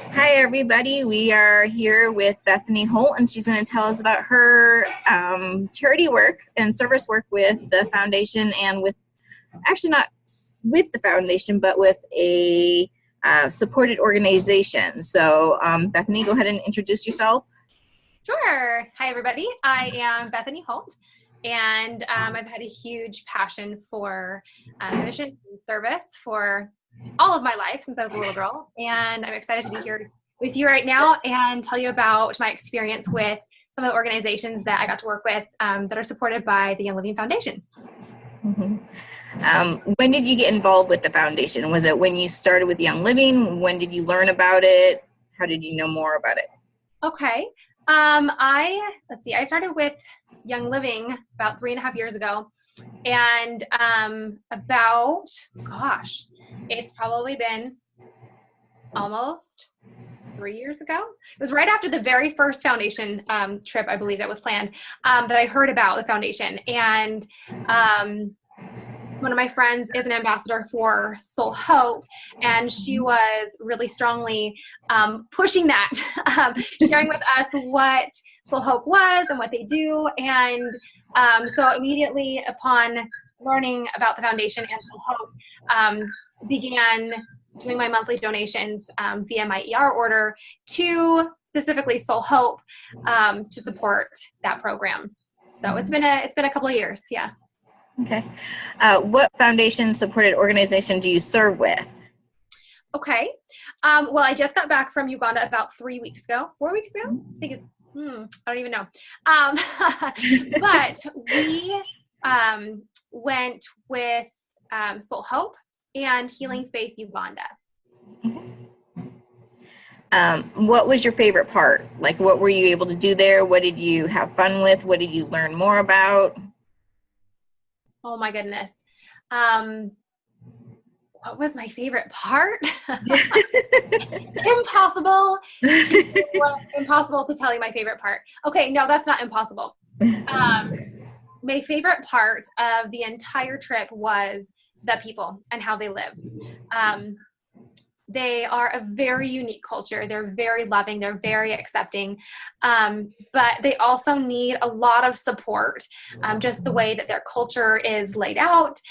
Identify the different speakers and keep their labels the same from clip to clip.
Speaker 1: Hi, everybody. We are here with Bethany Holt, and she's going to tell us about her charity work and service work with the foundation and with, actually not with the foundation, but with a supported organization. So, Bethany, go ahead and introduce yourself.
Speaker 2: Sure. Hi, everybody. I am Bethany Holt, and I've had a huge passion for mission and service for all of my life since I was a little girl. And I'm excited to be here with you right now and tell you about my experience with some of the organizations that I got to work with that are supported by the Young Living Foundation.
Speaker 1: Mm-hmm. When did you get involved with the foundation? Was it when you started with Young Living? When did you learn about it? How did you know more about it?
Speaker 2: Okay. I started with Young Living about 3.5 years ago. And it's probably been almost 3 years ago. It was right after the very first foundation trip, I believe, that was planned, that I heard about the foundation. And one of my friends is an ambassador for Holt, and she was really strongly pushing that, sharing with us what Holt was and what they do. And so immediately upon learning about the foundation and Holt, began doing my monthly donations via my ER order to specifically Holt to support that program. So it's been a couple of years, yeah.
Speaker 1: Okay. What foundation supported organization do you serve with?
Speaker 2: Okay. Well, I just got back from Uganda about 4 weeks ago. I think I don't even know. But we went with Hope and Healing Faith Uganda.
Speaker 1: What was your favorite part? Like, what were you able to do there? What did you have fun with? What did you learn more about?
Speaker 2: Oh my goodness. What was my favorite part? It's impossible to tell you my favorite part. Okay, no, that's not impossible. My favorite part of the entire trip was the people and how they live. They are a very unique culture. They're very loving. They're very accepting. But they also need a lot of support, just the way that their culture is laid out.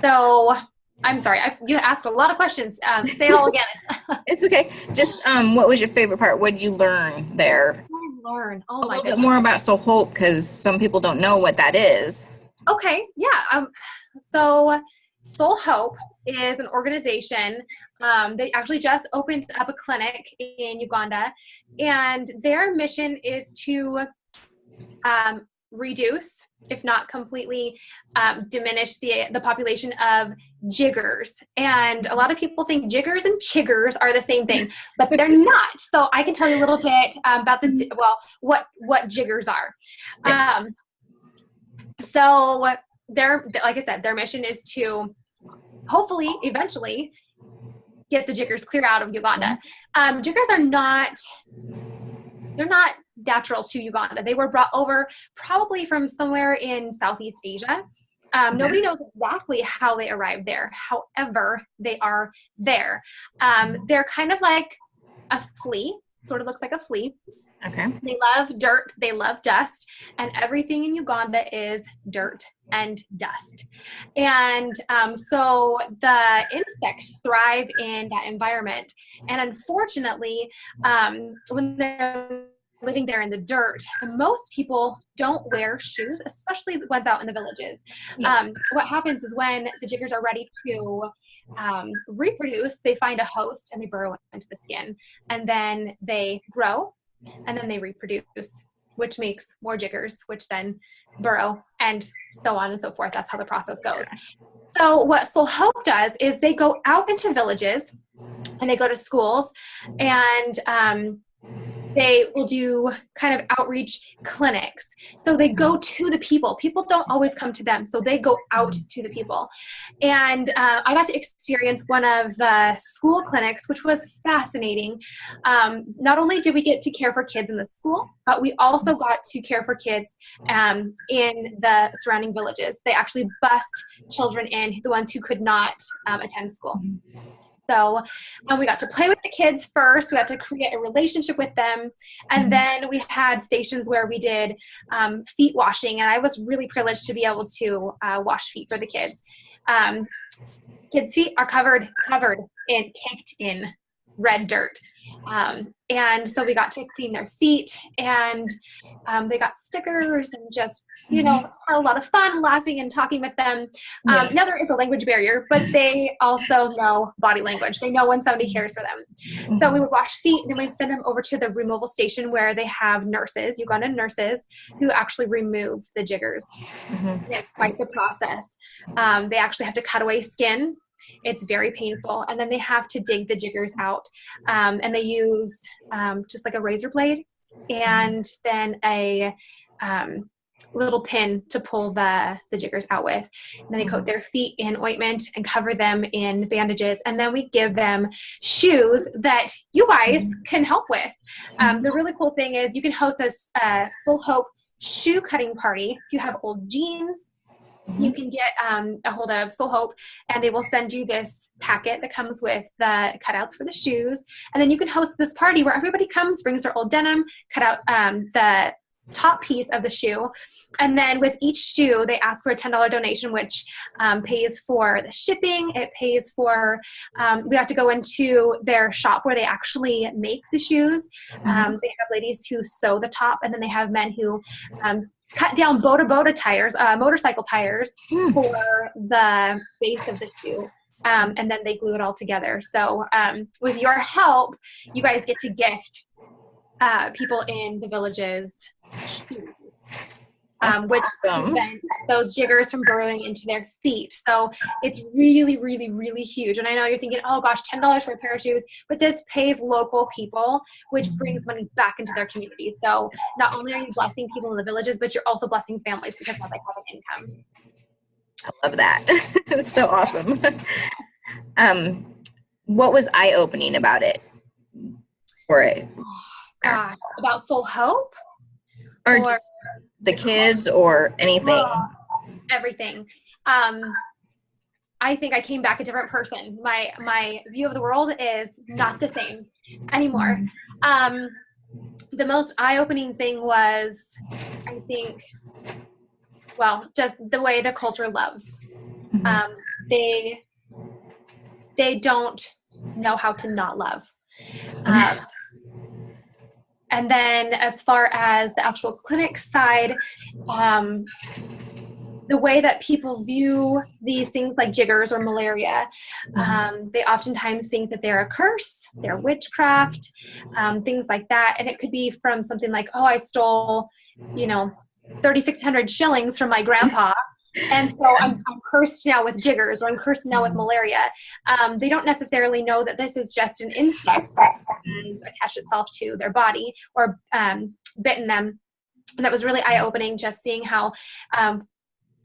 Speaker 2: So I'm sorry, you asked a lot of questions. Say it all again.
Speaker 1: It's okay. Just what was your favorite part? What did you learn there?
Speaker 2: Oh my goodness.
Speaker 1: A little bit more about Hope, because some people don't know what that is.
Speaker 2: Okay, yeah. So Hope is an organization. They actually just opened up a clinic in Uganda, and their mission is to reduce, if not completely diminish the population of jiggers. And a lot of people think jiggers and chiggers are the same thing, but they're not. So I can tell you a little bit about what jiggers are. So like I said, their mission is to hopefully eventually get the jiggers clear out of Uganda. Jiggers they're not natural to Uganda. They were brought over probably from somewhere in Southeast Asia. Nobody knows exactly how they arrived there. However, they are there. They're kind of like a flea, sort of looks like a flea.
Speaker 1: Okay.
Speaker 2: They love dirt, they love dust, and everything in Uganda is dirt and dust. And so the insects thrive in that environment. And unfortunately, when they're living there in the dirt, most people don't wear shoes, especially the ones out in the villages.
Speaker 1: Yeah.
Speaker 2: What happens is when the jiggers are ready to reproduce, they find a host and they burrow into the skin. And then they grow. And then they reproduce, which makes more jiggers, which then burrow, and so on and so forth. That's how the process goes. So what Hope does is they go out into villages and they go to schools, and they will do kind of outreach clinics. So they go to the people. People don't always come to them, so they go out to the people. And I got to experience one of the school clinics, which was fascinating. Not only did we get to care for kids in the school, but we also got to care for kids in the surrounding villages. They actually bused children in, the ones who could not attend school. So we got to play with the kids first. We got to create a relationship with them. And then we had stations where we did feet washing. And I was really privileged to be able to wash feet for the kids. Kids' feet are covered in, caked in red dirt. And so we got to clean their feet, and they got stickers and just, had a lot of fun laughing and talking with them. Now there is a language barrier, but they also know body language. They know when somebody cares for them. So we would wash feet, and then we'd send them over to the removal station where they have nurses, Ugandan nurses, who actually remove the jiggers. It's quite the process. They actually have to cut away skin. It's very painful. And then they have to dig the jiggers out. And they use just like a razor blade and then a little pin to pull the jiggers out with. And then they coat their feet in ointment and cover them in bandages. And then we give them shoes that you guys can help with. The really cool thing is you can host a Soul Hope shoe cutting party. If you have old jeans, you can get a hold of Soul Hope, and they will send you this packet that comes with the cutouts for the shoes. And then you can host this party where everybody comes, brings their old denim, cut out the top piece of the shoe. And then with each shoe, they ask for a $10 donation, which pays for the shipping. It pays for, we have to go into their shop where they actually make the shoes. They have ladies who sew the top, and then they have men who cut down Bota tires, motorcycle tires for the base of the shoe. And then they glue it all together. So with your help, you guys get to gift people in the villages shoes, which prevent those jiggers from burrowing into their feet. So it's really, really, really huge. And I know you're thinking, oh gosh, $10 for a pair of shoes, but this pays local people, which brings money back into their community. So not only are you blessing people in the villages, but you're also blessing families because now they have an income.
Speaker 1: I love that. It's so awesome. What was eye-opening about it?
Speaker 2: Gosh, about Soul Hope?
Speaker 1: Or just the kids or anything?
Speaker 2: Everything. I think I came back a different person. My view of the world is not the same anymore. The most eye-opening thing was, I think, just the way the culture loves. They don't know how to not love. And then as far as the actual clinic side, the way that people view these things like jiggers or malaria, they oftentimes think that they're a curse, they're witchcraft, things like that. And it could be from something like, oh, I stole, 3,600 shillings from my grandpa. And so I'm cursed now with jiggers, or I'm cursed now with malaria. They don't necessarily know that this is just an insect that has attached itself to their body or bitten them. And that was really eye-opening, just seeing how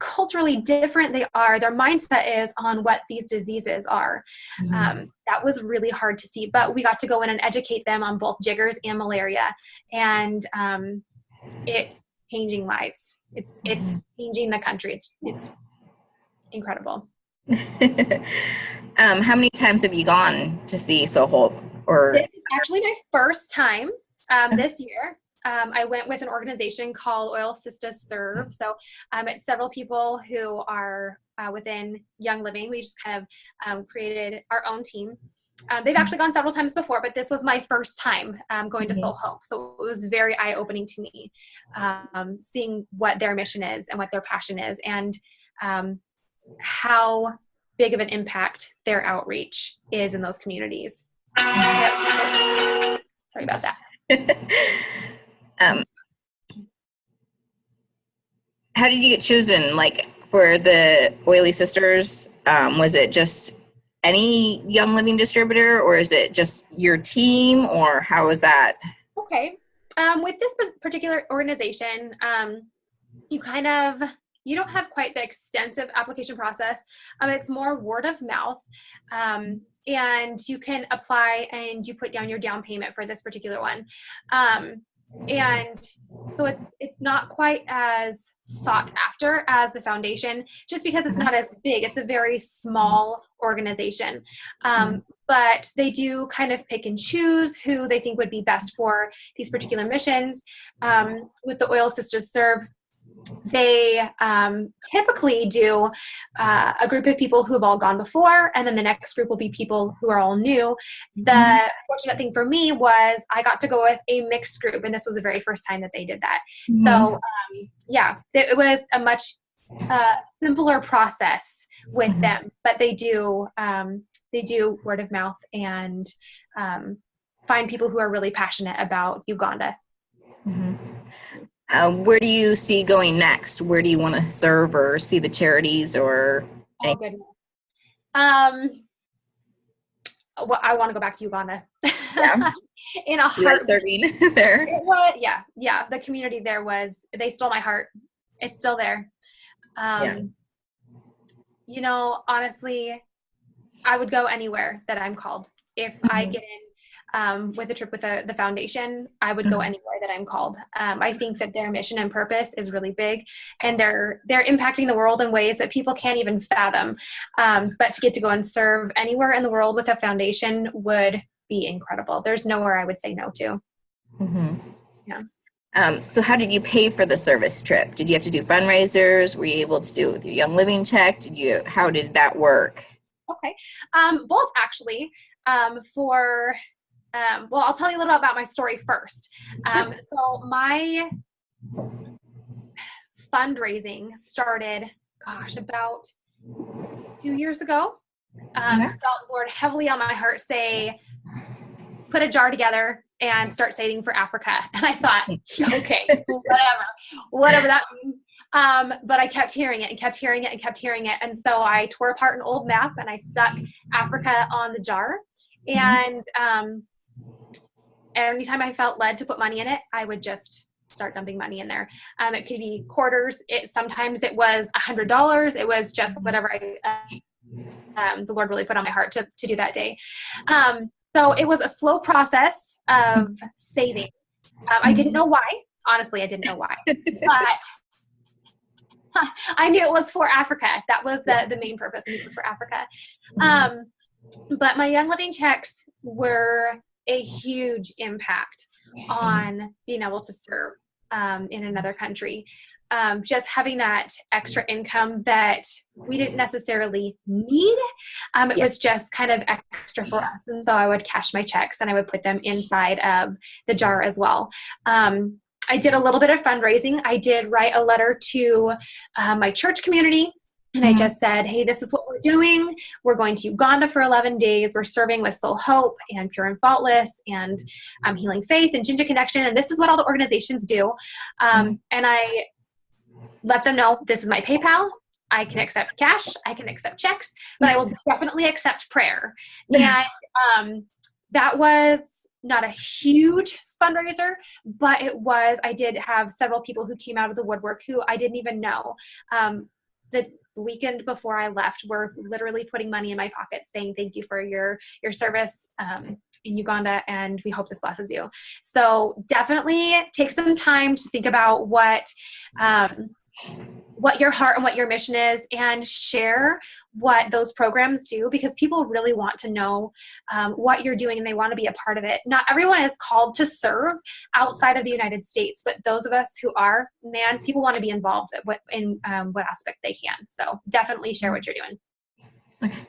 Speaker 2: culturally different they are. Their mindset is on what these diseases are. That was really hard to see. But we got to go in and educate them on both jiggers and malaria. And it's changing lives. It's changing the country. It's incredible.
Speaker 1: How many times have you gone to see Soul Hope?
Speaker 2: This is actually my first time this year. I went with an organization called Oil Sisters Serve. So it's several people who are within Young Living. We just kind of created our own team. They've actually gone several times before, but this was my first time going to Soul Hope. So it was very eye-opening to me, seeing what their mission is and what their passion is, and how big of an impact their outreach is in those communities. Sorry about that.
Speaker 1: How did you get chosen, for the Oily Sisters? Was it just any Young Living distributor, or is it just your team, or how was that?
Speaker 2: Okay. With this particular organization, you don't have quite the extensive application process. It's more word of mouth. And you can apply and you put down your down payment for this particular one. And so it's not quite as sought after as the foundation, just because it's not as big. It's a very small organization. But they do kind of pick and choose who they think would be best for these particular missions. With the Oil Sisters Serve, they typically do a group of people who have all gone before, and then the next group will be people who are all new. The fortunate thing for me was I got to go with a mixed group, and this was the very first time that they did that. So yeah, it was a much simpler process with them, but they do word of mouth and find people who are really passionate about Uganda.
Speaker 1: Where do you see going next? Where do you want to serve or see the charities or
Speaker 2: anything? Oh, goodness. Well, I want to go back to Uganda.
Speaker 1: Yeah.
Speaker 2: In a heart
Speaker 1: serving there.
Speaker 2: Yeah. The community there they stole my heart. It's still there. You know, honestly, I would go anywhere that I'm called. If I get in with a trip with the foundation, I would go anywhere that I'm called. I think that their mission and purpose is really big, and they're impacting the world in ways that people can't even fathom. But to get to go and serve anywhere in the world with a foundation would be incredible. There's nowhere I would say no to. Yeah.
Speaker 1: So how did you pay for the service trip? Did you have to do fundraisers? Were you able to do it with your Young Living check? How did that work?
Speaker 2: Okay. Both actually. Well, I'll tell you a little about my story first. So my fundraising started, about 2 years ago. Felt Lord heavily on my heart say, put a jar together and start saving for Africa. And I thought, okay, whatever that means. But I kept hearing it and kept hearing it and kept hearing it. And so I tore apart an old map and I stuck Africa on the jar. And anytime I felt led to put money in it, I would just start dumping money in there. It could be quarters. Sometimes it was $100. It was just whatever the Lord really put on my heart to do that day. So it was a slow process of saving. I didn't know why. Honestly, I didn't know why. But I knew it was for Africa. That was the main purpose. I knew it was for Africa. But my Young Living checks were a huge impact on being able to serve in another country. Just having that extra income that we didn't necessarily need. It was just kind of extra for us. And so I would cash my checks and I would put them inside of the jar as well. I did a little bit of fundraising. I did write a letter to my church community. And I just said, hey, this is what we're doing. We're going to Uganda for 11 days. We're serving with Soul Hope and Pure and Faultless and Healing Faith and Ginger Connection. And this is what all the organizations do. And I let them know this is my PayPal. I can accept cash. I can accept checks. But I will definitely accept prayer. And that was not a huge fundraiser, but I did have several people who came out of the woodwork who I didn't even know. The weekend before I left were literally putting money in my pocket saying thank you for your service in Uganda, and we hope this blesses you. So definitely take some time to think about what your heart and what your mission is, and share what those programs do, because people really want to know what you're doing and they want to be a part of it. Not everyone is called to serve outside of the United States, but those of us who are, people want to be involved in what aspect they can. So definitely share what you're doing.
Speaker 1: Okay.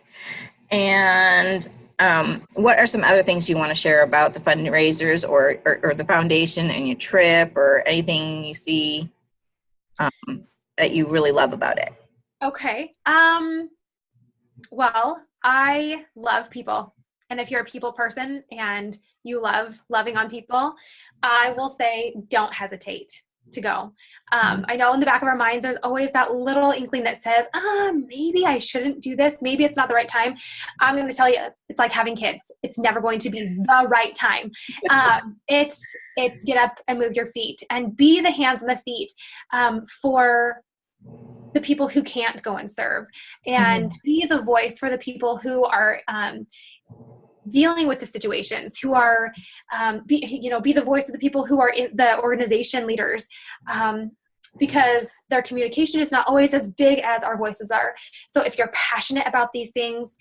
Speaker 1: And what are some other things you want to share about the fundraisers or the foundation and your trip, or anything you see that you really love about it?
Speaker 2: Okay. Well, I love people. And if you're a people person and you love loving on people, I will say don't hesitate to go. I know in the back of our minds, there's always that little inkling that says, maybe I shouldn't do this. Maybe it's not the right time. I'm going to tell you, it's like having kids. It's never going to be the right time. It's get up and move your feet and be the hands and the feet for the people who can't go and serve, and be the voice for the people who are dealing with the situations, who are, be the voice of the people who are in the organization leaders, because their communication is not always as big as our voices are. So if you're passionate about these things,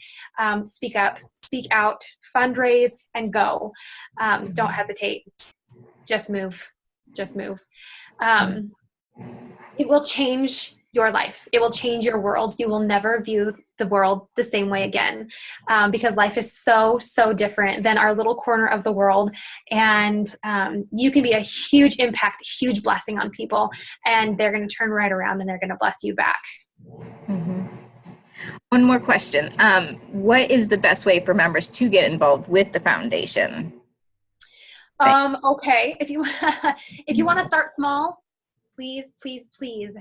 Speaker 2: speak up, speak out, fundraise, and go. Don't hesitate. Just move. Just move. It will change your life. It will change your world. You will never view the world the same way again, because life is so, so different than our little corner of the world. And you can be a huge impact, huge blessing on people, and they're going to turn right around and they're going to bless you back.
Speaker 1: Mm-hmm. One more question. What is the best way for members to get involved with the foundation?
Speaker 2: Okay. If you want to start small, please, please, please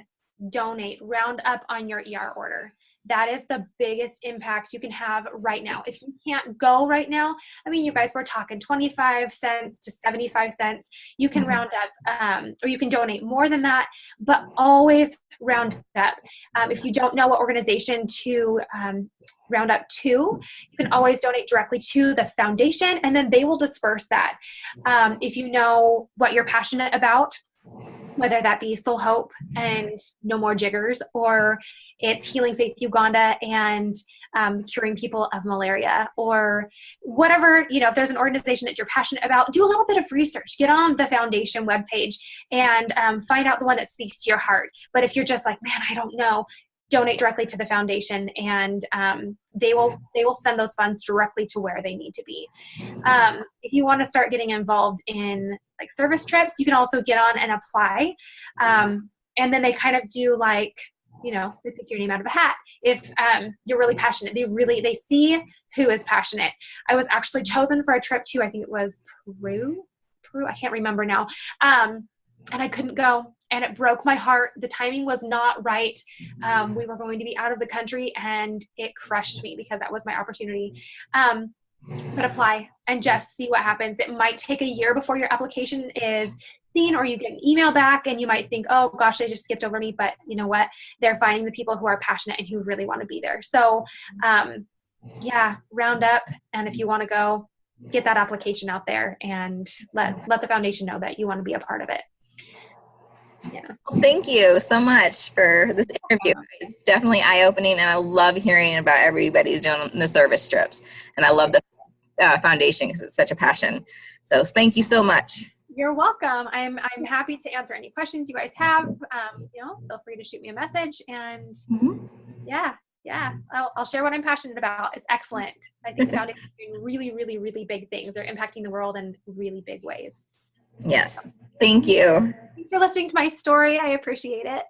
Speaker 2: donate. Round up on your ER order. That is the biggest impact you can have right now. If you can't go right now, I mean, you guys were talking 25 cents to 75 cents. You can round up, or you can donate more than that, but always round up. If you don't know what organization to round up to, you can always donate directly to the foundation, and then they will disperse that. If you know what you're passionate about, whether that be Soul Hope and No More Jiggers, or it's Healing Faith Uganda and curing people of malaria, or whatever, if there's an organization that you're passionate about, do a little bit of research. Get on the foundation webpage and find out the one that speaks to your heart. But if you're just like, man, I don't know, donate directly to the foundation, and they will send those funds directly to where they need to be. If you want to start getting involved in like service trips, you can also get on and apply. And then they kind of do like, they pick your name out of a hat. If you're really passionate, they see who is passionate. I was actually chosen for a trip to, I think it was Peru, I can't remember now. And I couldn't go, and it broke my heart. The timing was not right. We were going to be out of the country, and it crushed me because that was my opportunity. But apply and just see what happens. It might take a year before your application is seen, or you get an email back and you might think, oh gosh, they just skipped over me. But you know what? They're finding the people who are passionate and who really want to be there. So round up. And if you want to go, get that application out there and let the foundation know that you want to be a part of it. Yeah.
Speaker 1: Well, thank you so much for this interview. It's definitely eye-opening, and I love hearing about everybody's doing the service trips. And I love the foundation because it's such a passion. So thank you so much.
Speaker 2: You're welcome. I'm happy to answer any questions you guys have. Feel free to shoot me a message, and I'll share what I'm passionate about. It's excellent. I think the foundation is doing really, really, really big things. They're impacting the world in really big ways.
Speaker 1: Yes. Thank you.
Speaker 2: Thanks for listening to my story. I appreciate it.